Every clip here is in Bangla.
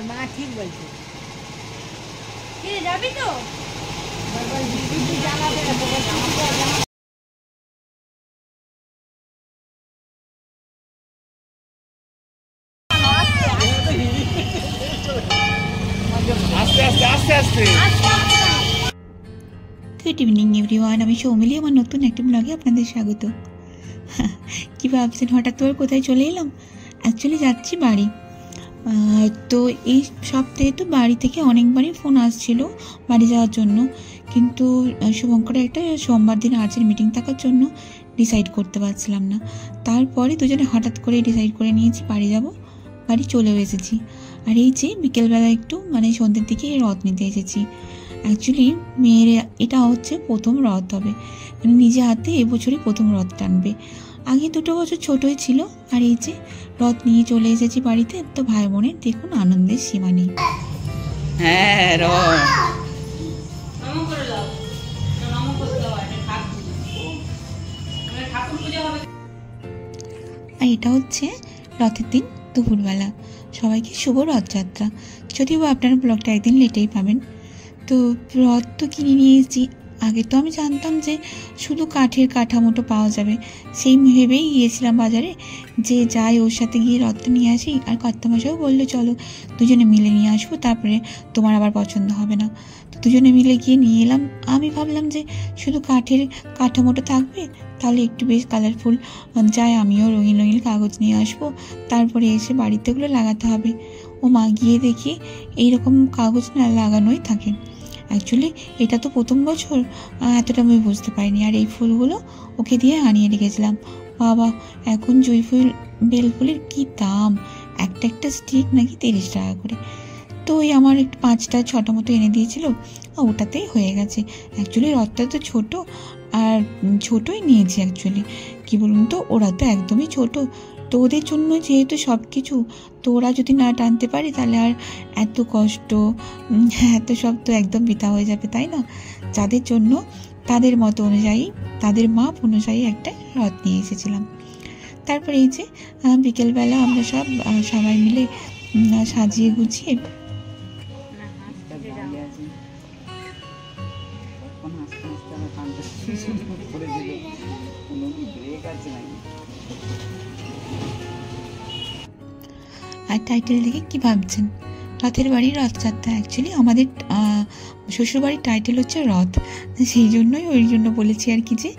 মা ঠিক বলছে। যাবি তো গুড ইভিনিং এভরিওয়ান, আমি সৌমিলি। আমার নতুন একটা ব্লগে আপনাদের স্বাগত। কী ভাবছেন হঠাৎ করে কোথায় চলে এলাম? অ্যাকচুয়ালি যাচ্ছি বাড়ি। তো এই সপ্তাহে তো বাড়ি থেকে অনেকবারই ফোন আসছিল বাড়ি যাওয়ার জন্য, কিন্তু শুভঙ্করের একটা সোমবার দিন আর্জেন্ট মিটিং থাকার জন্য ডিসাইড করতে পারছিলাম না। তারপরে দুজনে হঠাৎ করে ডিসাইড করে নিয়েছি বাড়ি যাব। বাড়ি চলেও এসেছি। আর এই যে বিকেলবেলা একটু সন্ধ্যের দিকে রথ নিতে এসেছি। অ্যাকচুয়ালি মেয়ের এটা হচ্ছে প্রথম রথ হবে, নিজে হাতে এবছরই প্রথম রথ টানবে। আগে 2 বছর ছোটই ছিল। আর এই যে রথ নিয়ে চলে এসেছি বাড়িতে। তো ভাই বোনের দেখুন আনন্দের সীমা নেই। হ্যাঁ আর এটা হচ্ছে রথের দিন দুপুরবেলা। সবাইকে শুভ রথযাত্রা। যদিও আপনারা ব্লগটা একদিন লেটেই পাবেন। তো রথ তো কিনে নিয়ে এসেছি। আগে তো আমি জানতাম যে শুধু কাঠের কাঠামোটো পাওয়া যাবে, সেই ভেবেই গিয়েছিলাম বাজারে যে যাই ওর সাথে গিয়ে রথটা নিয়ে আসি। আর কর্তামশাইও বললো চলো দুজনে মিলে নিয়ে আসবো, তারপরে তোমার আবার পছন্দ হবে না। তো দুজনে মিলে গিয়ে নিয়ে এলাম। আমি ভাবলাম যে শুধু কাঠের কাঠামোটো থাকবে, তাহলে একটু বেশ কালারফুল যায়, আমিও রঙিন রঙিন কাগজ নিয়ে আসবো, তারপরে এসে বাড়িতে ওগুলো লাগাতে হবে। ও মা, গিয়ে দেখি এইরকম কাগজ না লাগানোই থাকে। অ্যাকচুয়ালি এটা তো প্রথম বছর, এতটা আমি বুঝতে পারিনি। আর এই ফুলগুলো ওকে দিয়ে আনিয়ে রেখেছিলাম। বাবা, এখন জুঁই ফুল বেল ফুলের কী দাম! একটা একটা স্টিক নাকি 30 টাকা করে। তো ওই আমার একটু 5টা 6টা মতো এনে দিয়েছিল, ওটাতেই হয়ে গেছে। অ্যাকচুয়ালি রথটা তো ছোটো, আর ছোটোই নিয়েছি। অ্যাকচুয়ালি কী বলুন তো, ওরা তো একদমই ছোটো। তো ওদের জন্য যেহেতু সব কিছু, তো ওরা যদি না টানতে পারে তাহলে আর এত কষ্ট, এত সব তো একদম বৃথা হয়ে যাবে, তাই না? যাদের জন্য তাদের মতো অনুযায়ী, তাদের মাপ অনুযায়ী একটা রথ নিয়ে এসেছিলাম। তারপরে এই যে বিকেলবেলা আমরা সবাই মিলে সাজিয়ে গুছিয়ে আর টাইটেল দেখে কী ভাবছেন? রথের বাড়ির রথযাত্রা। অ্যাকচুয়ালি আমাদের শ্বশুরবাড়ির টাইটেল হচ্ছে রথ, সেই জন্যই ওই জন্য বলেছি আর কি, যে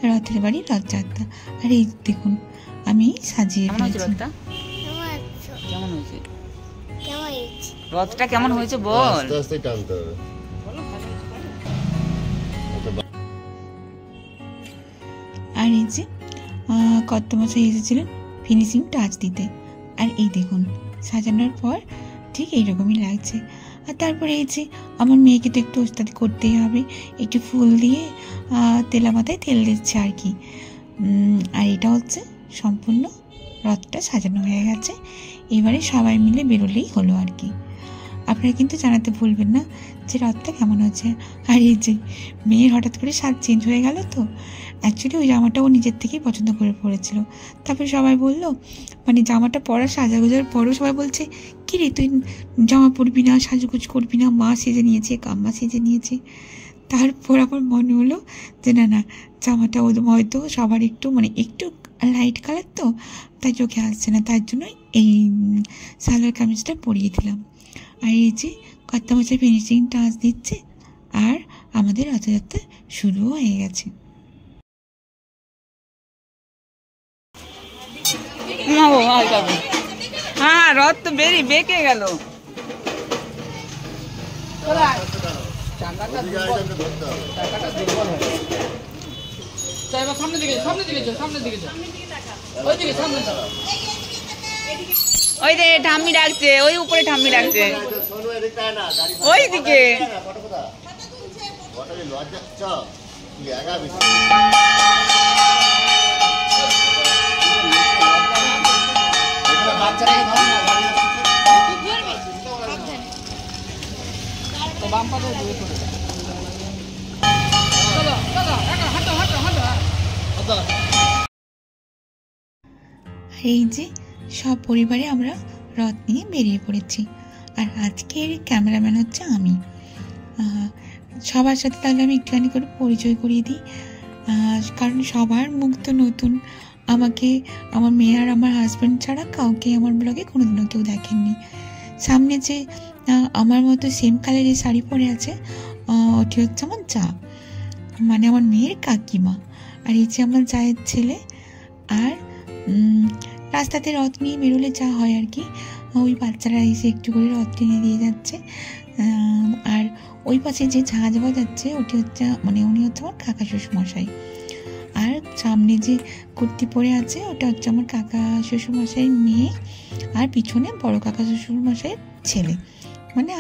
রথের বাড়ির রথযাত্রা। আর এই দেখুন আমি সাজিয়ে ফেলেছি। রথটা কেমন হয়েছে বল। আর এই যে কর্তামশাই এসেছিলেন ফিনিশিং টাচ দিতে। আর এই দেখুন সাজানোর পর ঠিক এইরকমই লাগছে। আর তারপরে এই যে আমার মেয়েকে তো একটু ওস্তাদি করতেই হবে, একটু ফুল দিয়ে তেলা মাথায় তেল দিচ্ছে আর কি। আর এটা হচ্ছে সম্পূর্ণ রথটা সাজানো হয়ে গেছে। এবারে সবাই মিলে বেরোলেই হলো আর কি। আপনারা কিন্তু জানাতে ভুলবেন না যে রথটা কেমন হচ্ছে। আর এই যে মেয়ের হঠাৎ করে সাজ চেঞ্জ হয়ে গেল। তো অ্যাকচুয়ালি ওই জামাটা ও নিজের থেকেই পছন্দ করে পরেছিল। তারপরে সবাই বললো, জামাটা পরা সাজাগোজার পরেও সবাই বলছে কী রে তুই জামা পরবি না, সাজুগুজ করবি না, মা সেজে নিয়েছে, কাম্মা সেজে নিয়েছে। তারপর আমার মনে হলো যে না, জামাটা হয়তো সবার একটু একটু লাইট কালার, তো তাই চোখে আসছে না, তার জন্য এই সালোয়ার কামিজটা পরিয়ে দিলাম। আর এই যে কর্তামশাই ফিনিশিং টাচ দিচ্ছে, আর আমাদের রথযাত্রা শুরুও হয়ে গেছে। হ্যাঁ, রথ তো বেঁকে গেল। ওই যে ঠাম্মি ডাকছে, ওই উপরে ঠাম্মি ডাকছে, ওই দিকে। এই যে সব পরিবারে আমরা রথ নিয়ে বেরিয়ে পড়েছি। আর আজকের ক্যামেরাম্যান হচ্ছে আমি। সবার সাথে তাহলে আমি একটুখানি করে পরিচয় করিয়ে দিই, কারণ সবার মুখ তো নতুন। আমাকে আমার মেয়ে আর আমার হাজব্যান্ড ছাড়া কাউকে আমার ব্লগে কোনোদিনও কেউ দেখেননি। সামনে যে আমার মতো সেম কালারের শাড়ি পরে আছে, ওটি হচ্ছে আমার যা, মানে আমার মেয়ের কাকিমা। আর এই যে আমার জায়ের ছেলে। আর রাস্তাতে রথ নিয়ে বেরোলে যা হয় আর কি, ওই বাচ্চারা এসে একটু করে রথ টেনে দিয়ে যাচ্ছে। আর ওই পাশে যে ঝাঁঝ বাজাচ্ছে ওটি হচ্ছে উনি হচ্ছে আমার কাকা শ্বশুরমশাই। আর সামনে যে কুর্তি পরে আছে ওটা হচ্ছে আমার কাকা শ্বশুরমশাইয়ের মেয়ে, আর পিছনে বড় কাকা শ্বশুরমশাইয়ের ছেলে,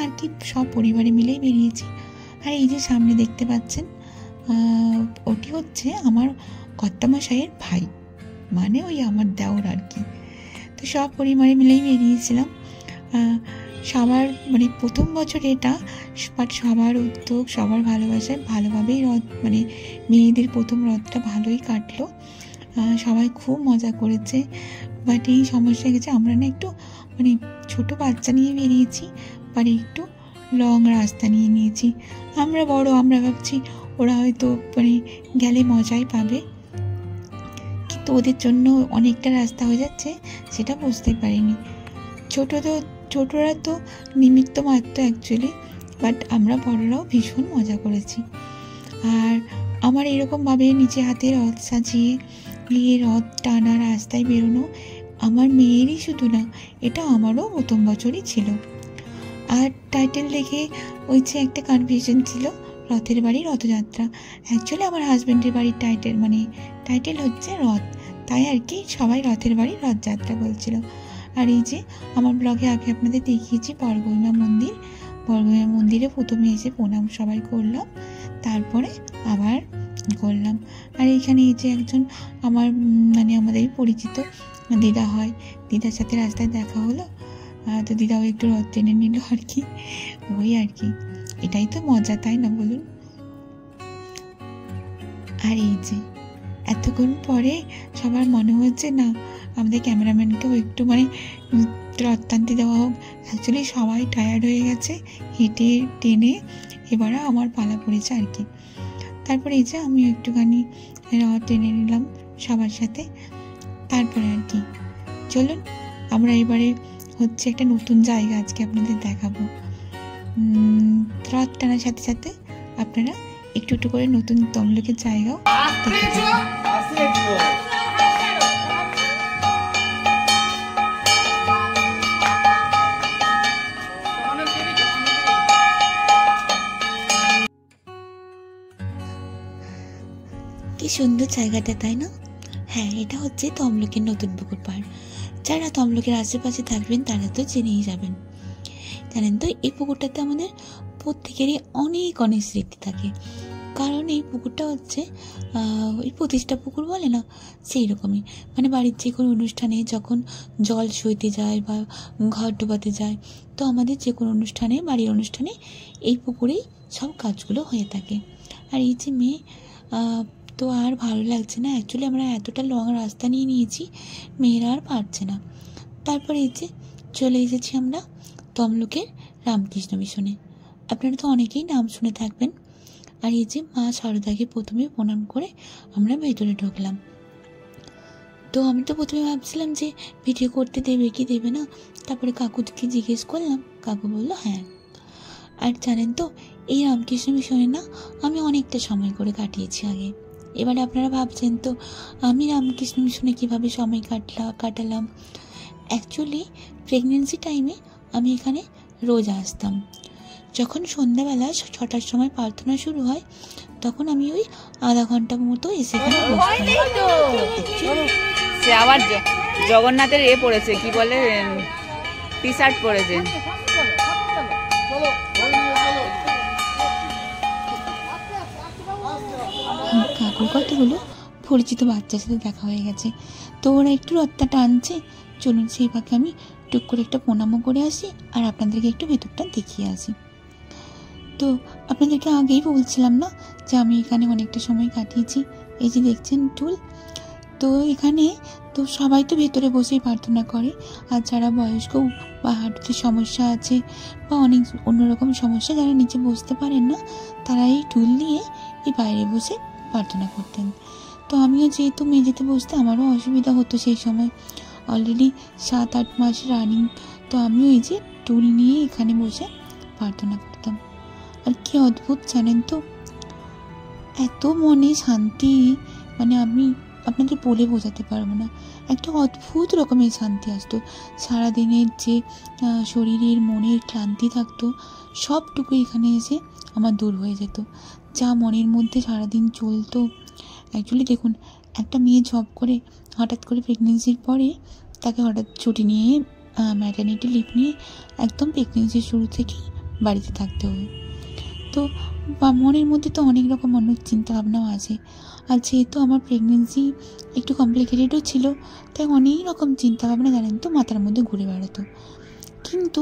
আর কি সব পরিবারে মিলেই বেরিয়েছি। আর এই যে সামনে দেখতে পাচ্ছেন, ওটি হচ্ছে আমার কর্তামশাইয়ের ভাই, ওই আমার দেওর আর কি। তো সব পরিবারে মিলেই বেরিয়েছিলাম। সবার প্রথম বছর এটা, বাট সবার উদ্যোগ, সবার ভালোবাসায় ভালোভাবেই রথ মেয়েদের প্রথম রথটা ভালোই কাটলো। সবাই খুব মজা করেছে। বাট এই সমস্যা গেছে, আমরা না একটু ছোট বাচ্চা নিয়ে বেরিয়েছি, একটু লং রাস্তা নিয়ে নিয়েছি। আমরা বড়, আমরা ভাবছি ওরা হয়তো গেলে মজাই পাবে, কিন্তু ওদের জন্য অনেকটা রাস্তা হয়ে যাচ্ছে সেটা বুঝতে পারিনি। ছোটরা তো নিমিত্ত মাত্র অ্যাকচুয়ালি, বাট আমরা বড়রাও ভীষণ মজা করেছি। আর আমার এরকমভাবে নিজে হাতে রথ সাজিয়ে গিয়ে রথ টানা, রাস্তায় বেরোনো আমার মেয়েরই শুধু না, এটা আমারও প্রথম বছরই ছিল। আর টাইটেল দেখে ওই যে একটা কনফিউশন ছিল, রথের বাড়ি রথযাত্রা। অ্যাকচুয়ালি আমার হাজব্যান্ডের বাড়ির টাইটেল হচ্ছে রথ, তাই আর কি সবাই রথের বাড়ি রথযাত্রা বলছিল। আর এই যে আমার ব্লগে আগে আপনাদের দেখিয়েছি বরগোইমা মন্দিরে প্রথমে এসে প্রণাম সবাই করলাম, তারপরে আবার করলাম। আর এইখানে এই যে একজন আমার আমাদের পরিচিত দিদা হয়, দিদার সাথে রাস্তায় দেখা হলো, তো দিদাও একটু রথ টেনে নিল আর কি। ওই আর কি, এটাই তো মজা, তাই না বলুন? আর এই যে এতক্ষণ পরে সবার মনে হচ্ছে না আমাদের ক্যামেরাম্যানকেও একটু রথ টানতে দেওয়া হোক। অ্যাকচুয়ালি সবাই টায়ার্ড হয়ে গেছে হেঁটে টেনে, এবারে আমার পালা পড়েছে আর কি। তারপরে এই যে আমি একটুখানি রথ টেনে নিলাম সবার সাথে। তারপরে আর কি চলুন আমরা এবারে হচ্ছে একটা নতুন জায়গা আজকে আপনাদের দেখাবো। রথ টানার সাথে সাথে আপনারা একটু একটু করে নতুন তমলুকের জায়গাও দেখতে পাবেন। কি সুন্দর জায়গাটা, তাই না? হ্যাঁ, এটা হচ্ছে তমলুকের নতুন পুকুর পাড়। যারা তমলুকের আশেপাশে থাকবেন তারা তো জেনেই যাবেন। জানেন তো, এই পুকুরটাতে আমাদের প্রত্যেকেরই অনেক অনেক স্মৃতি থাকে, কারণ এই পুকুরটা হচ্ছে ওই প্রতিষ্ঠা পুকুর বলে না, সেই রকমই। বাড়ির যে কোনো অনুষ্ঠানে যখন জল সইতে যায় বা ঘর ডোবাতে যায়, তো আমাদের যে কোনো অনুষ্ঠানে, বাড়ির অনুষ্ঠানে এই পুকুরেই সব কাজগুলো হয়ে থাকে। আর এই যে মেয়ে তো আর ভালো লাগছে না, অ্যাকচুয়ালি আমরা এতটা লং রাস্তা নিয়ে নিয়েছি, মেয়েরা আর পারছে না। তারপরে এই যে চলে এসেছি আমরা তমলুকের রামকৃষ্ণ মিশনে। আপনারা তো অনেকেই নাম শুনে থাকবেন। আর এই যে মা শারদাকে প্রথমে প্রণাম করে আমরা ভেতরে ঢুকলাম। তো আমি তো প্রথমে ভাবছিলাম যে ভিডিও করতে দেবে কি দেবে না, তারপরে কাকুকে জিজ্ঞেস করলাম, কাকু বললো হ্যাঁ। আর জানেন তো, এই রামকৃষ্ণ মিশনে না আমি অনেকটা সময় করে কাটিয়েছি আগে। এবারে আপনারা ভাবছেন তো আমি রামকৃষ্ণ মিশনে কীভাবে সময় কাটালাম। অ্যাকচুয়ালি প্রেগনেন্সি টাইমে আমি এখানে রোজ আসতাম। যখন সন্ধ্যাবেলা 6টার সময় প্রার্থনা শুরু হয়, তখন আমি ওই আধা ঘন্টা মতো এসে এখানে বসতাম। সে আবার জগন্নাথের পড়েছে, কি বলে, টি শার্ট পরেছে। কাকুর কতগুলো পরিচিত বাচ্চার সাথে দেখা হয়ে গেছে, তো ওরা একটু রথটা টানছে। চলুন সেই ফাঁকে আমি টুক করে একটা প্রণামও করে আসি আর আপনাদেরকে একটু ভেতরটা দেখিয়ে আসি। তো আপনাদেরকে আগেই বলছিলাম না যে আমি এখানে অনেকটা সময় কাটিয়েছি। এই যে দেখছেন টুল, তো এখানে তো সবাই তো ভেতরে বসেই প্রার্থনা করে, আর যারা বয়স্ক বা হাঁটুতে সমস্যা আছে বা অনেক অন্যরকম সমস্যা, যারা নিচে বসতে পারেন না, তারা এই টুল দিয়ে এই বাইরে বসে প্রার্থনা করতেন। তো আমিও যেহেতু মেঝেতে বসতে আমারও অসুবিধা হতো সেই সময়, অলরেডি 7-8 মাস রানিং, তো আমিও এই যে টুল নিয়ে এখানে বসে প্রার্থনা করতাম। আর কি অদ্ভুত জানেন তো, এত মনে শান্তি, মানে আমি আপনাদের বলে বোঝাতে পারবো না, একটা অদ্ভুত রকমের শান্তি আসতো। সারাদিনের যে শরীরের মনের ক্লান্তি থাকতো সবটুকু এখানে এসে আমার দূর হয়ে যেত। যা মনের মধ্যে সারাদিন চলতো, অ্যাকচুয়ালি দেখুন, একটা মেয়ে জব করে হঠাৎ করে প্রেগনেন্সির পরে তাকে হঠাৎ ছুটি নিয়ে ম্যাটারনিটি লিভ নিয়ে একদম প্রেগনেন্সির শুরু থেকেই বাড়িতে থাকতে হবে। তো মনের মধ্যে তো অনেক রকম অনেক চিন্তাভাবনাও আছে, আর যেহেতু আমার প্রেগনেন্সি একটু কমপ্লিকেটেডও ছিল, তাই অনেক রকম চিন্তাভাবনা জানেন তো মাথার মধ্যে ঘুরে বেড়াতো। কিন্তু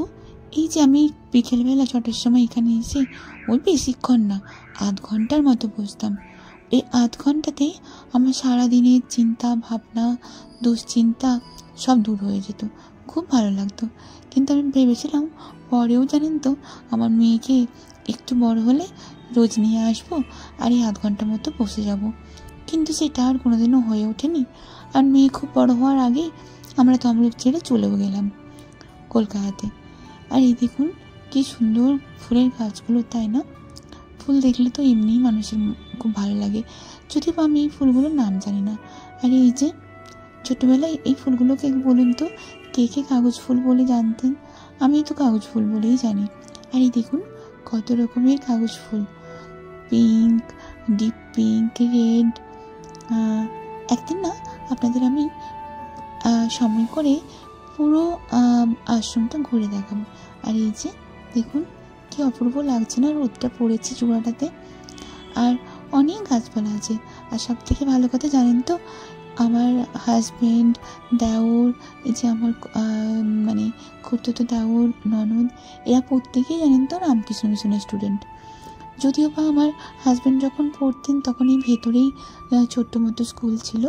এই যে আমি বিকেলবেলা 6টার সময় এখানে এসে ওই বেশিক্ষণ না, 8 ঘন্টার মতো বসতাম, এই 8 ঘন্টাতেই আমার সারাদিনের চিন্তা ভাবনা দুশ্চিন্তা সব দূর হয়ে যেত, খুব ভালো লাগতো। কিন্তু আমি ভেবেছিলাম পরেও জানেন তো আমার মেয়েকে একটু বড় হলে রোজ নিয়ে আসবো আর এই 8 ঘন্টা মতো বসে যাব, কিন্তু সেটা আর কোনোদিনও হয়ে ওঠেনি। আর মেয়ে খুব বড় হওয়ার আগেই আমরা তমলুক ছেড়ে চলেও গেলাম কলকাতাতে। আর এই দেখুন কি সুন্দর ফুলের গাছগুলো, তাই না? ফুল দেখলে তো এমনিই মানুষের খুব ভালো লাগে, যদিও আমি এই ফুলগুলোর নাম জানি না। আর এই যে ছোটোবেলায় এই ফুলগুলোকে বলুন তো কে কে কাগজ ফুল বলে জানতেন? আমি তো কাগজ ফুল বলেই জানি। আর এই দেখুন কত রকমের কাগজ ফুল, পিঙ্ক, ডিপ পিঙ্ক, রেড। একদিন না আপনাদের আমি সময় করে পুরো আশ্রমটা ঘুরে দেখাবো। আর এই যে দেখুন কি অপূর্ব লাগছে না, রোদটা পড়েছে চূড়াটাতে, আর অনেক গাছপালা আছে। আর সব থেকে ভালো কথা জানেন তো, আমার হাজব্যান্ড, দেওর, এই যে আমার মানে খুড়তুতো দেওর, ননদ, এরা প্রত্যেকেই জানেন তো রামকৃষ্ণ মিশনের স্টুডেন্ট। যদিও বা আমার হাজব্যান্ড যখন পড়তেন তখন এই ভেতরেই ছোট্ট মতো স্কুল ছিল,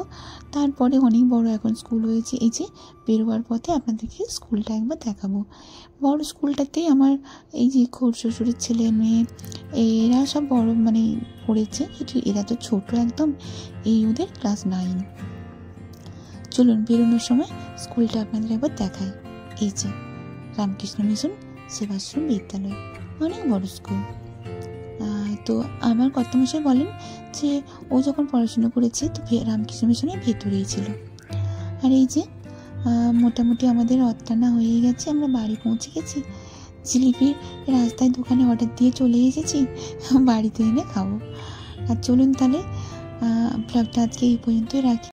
তারপরে অনেক বড় এখন স্কুল হয়েছে। এই যে বেরোবার পথে আপনাদেরকে স্কুলটা একবার দেখাবো। বড় স্কুলটাতেই আমার এই যে খুড়শ্বশুরের ছেলে মেয়ে এরা সব বড় মানে পড়েছে, এরা তো ছোট একদম, এই ওদের ক্লাস 9। চলুন বেরোনোর সময় স্কুলটা আপনাদের একবার দেখাই। এই যে রামকৃষ্ণ মিশন সেবাশ্রম বিদ্যালয়, অনেক বড় স্কুল। তো আমার কর্তামশাই বলেন যে ও যখন পড়াশুনো করেছে তো রামকৃষ্ণ মিশনের ভেতরেই ছিল। আর এই যে মোটামুটি আমাদের রথটানা হয়ে গেছে, আমরা বাড়ি পৌঁছে গেছি। জিলিপির রাস্তায় দোকানে অর্ডার দিয়ে চলে এসেছি, বাড়িতে এনে খাবো। আর চলুন তাহলে ব্লগটা আজকে এই পর্যন্তই রাখি।